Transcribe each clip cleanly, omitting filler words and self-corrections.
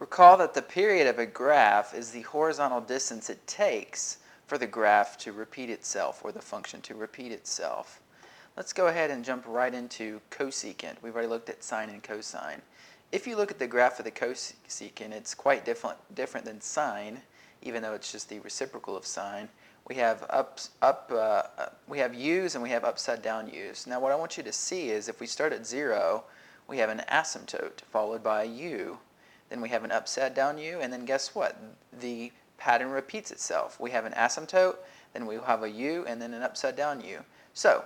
Recall that the period of a graph is the horizontal distance it takes for the graph to repeat itself, or the function to repeat itself. Let's go ahead and jump right into cosecant. We've already looked at sine and cosine. If you look at the graph of the cosecant, it's quite different than sine, even though it's just the reciprocal of sine. We have we have u's and we have upside down u's. Now what I want you to see is if we start at 0, we have an asymptote followed by a u. Then we have an upside down u, and then guess what? The pattern repeats itself. We have an asymptote, then we have a u, and then an upside down u. So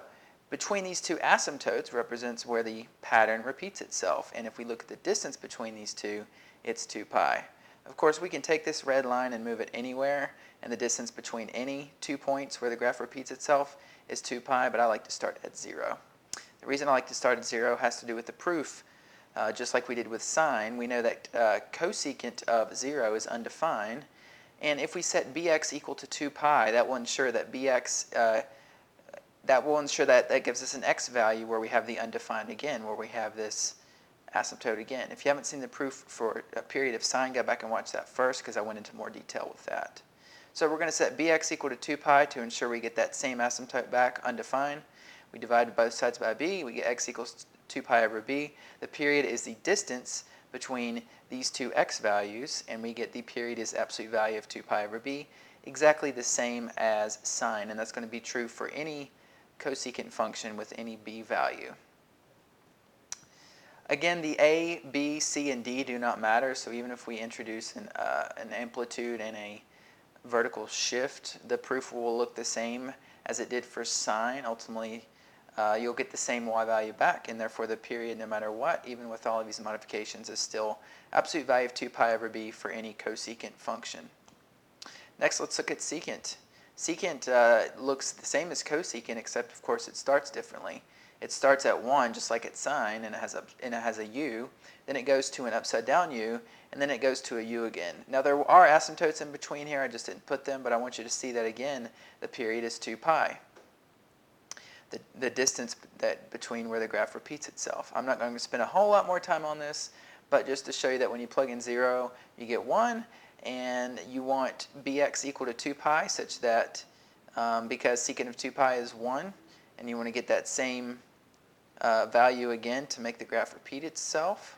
between these two asymptotes represents where the pattern repeats itself. And if we look at the distance between these two, it's 2 pi. Of course, we can take this red line and move it anywhere, and the distance between any 2 points where the graph repeats itself is 2 pi, but I like to start at 0. The reason I like to start at 0 has to do with the proof. Just like we did with sine, we know that cosecant of 0 is undefined, and if we set bx equal to 2 pi, that will ensure that that gives us an x value where we have the undefined again, where we have this asymptote again. If you haven't seen the proof for a period of sine, go back and watch that first because I went into more detail with that. So we're going to set bx equal to 2 pi to ensure we get that same asymptote back, undefined. We divide both sides by b, we get x equals 2 pi over b. The period is the distance between these two x values, and we get the period is absolute value of 2 pi over b, exactly the same as sine, and that's going to be true for any cosecant function with any b value. Again, the a, b, c, and d do not matter, so even if we introduce an amplitude and a vertical shift, the proof will look the same as it did for sine. Ultimately, you'll get the same y value back, and therefore the period, no matter what, even with all of these modifications, is still absolute value of 2 pi over b for any cosecant function. Next, let's look at secant. Secant looks the same as cosecant, except of course it starts differently. It starts at 1, just like at sine, and it has a u. Then it goes to an upside down u, and then it goes to a u again. Now there are asymptotes in between here, I just didn't put them, but I want you to see that again, the period is 2 pi. The distance between where the graph repeats itself. I'm not going to spend a whole lot more time on this, but just to show you that when you plug in 0, you get 1, and you want bx equal to 2 pi, such that because secant of 2 pi is 1, and you want to get that same value again to make the graph repeat itself.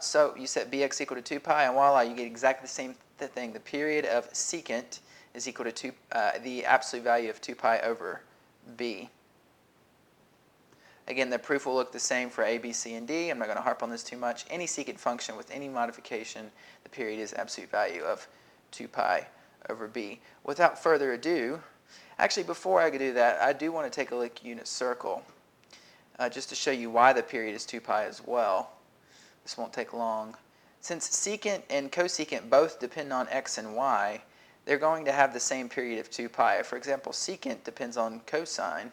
So you set bx equal to 2 pi, and voila, you get exactly the same thing. The period of secant is equal to the absolute value of 2 pi over b. Again, the proof will look the same for a, b, c, and d. I'm not going to harp on this too much. Any secant function with any modification, the period is absolute value of 2 pi over b. Without further ado, actually before I do that, I do want to take a look at unit circle, just to show you why the period is 2 pi as well. This won't take long. Since secant and cosecant both depend on x and y, they're going to have the same period of 2 pi. For example, secant depends on cosine,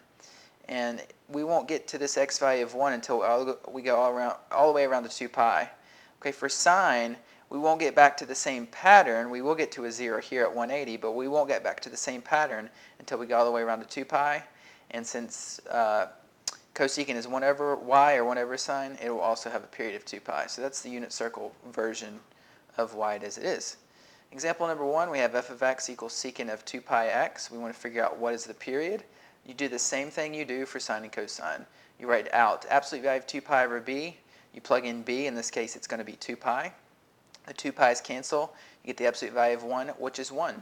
and we won't get to this x value of 1 until we go all the way around to 2 pi. Okay, for sine, we won't get back to the same pattern. We will get to a 0 here at 180, but we won't get back to the same pattern until we go all the way around to 2 pi. And since cosecant is 1 over y or 1 over sine, it will also have a period of 2 pi. So that's the unit circle version of why it is it is. Example number 1, we have f of x equals secant of 2 pi x. We want to figure out what is the period. You do the same thing you do for sine and cosine. You write out absolute value of 2 pi over b. You plug in b. In this case, it's going to be 2 pi. The 2 pi's cancel. You get the absolute value of 1, which is 1.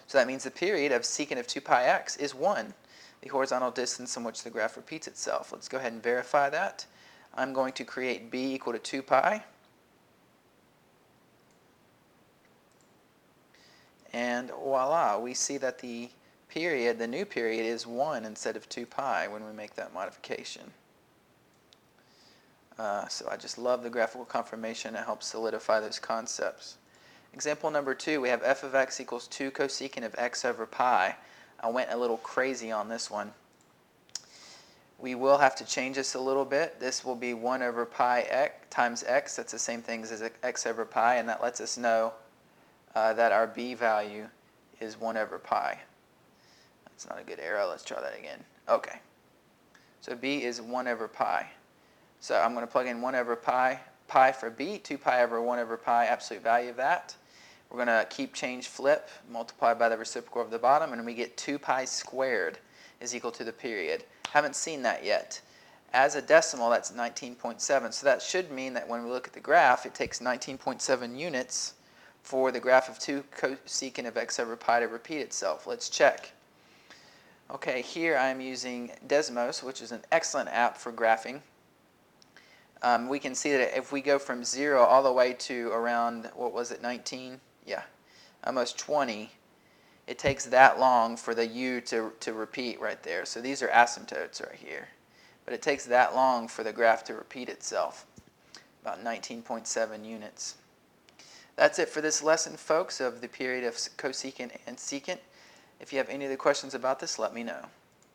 So that means the period of secant of 2 pi x is 1, the horizontal distance in which the graph repeats itself. Let's go ahead and verify that. I'm going to create b equal to 2 pi. And voila, we see that the period, the new period, is 1 instead of 2 pi when we make that modification. So I just love the graphical confirmation. It helps solidify those concepts. Example number 2, we have f of x equals 2 cosecant of x over pi. I went a little crazy on this one. We will have to change this a little bit. This will be 1 over pi x times x. That's the same thing as x over pi, and that lets us know that our b value is 1 over pi. That's not a good arrow. Let's try that again. Okay. So b is 1 over pi. So I'm going to plug in 1 over pi pi for b, 2 pi over 1 over pi, absolute value of that. We're going to keep change flip, multiply by the reciprocal of the bottom, and we get 2 pi squared is equal to the period. Haven't seen that yet. As a decimal, that's 19.7. So that should mean that when we look at the graph, it takes 19.7 units for the graph of 2 cosecant of x over pi to repeat itself. Let's check. Okay, here I'm using Desmos, which is an excellent app for graphing. We can see that if we go from 0 all the way to around, what was it, 19? Yeah, almost 20. It takes that long for the u to repeat right there. So these are asymptotes right here. But it takes that long for the graph to repeat itself, about 19.7 units. That's it for this lesson, folks, of the period of cosecant and secant. If you have any other questions about this, let me know.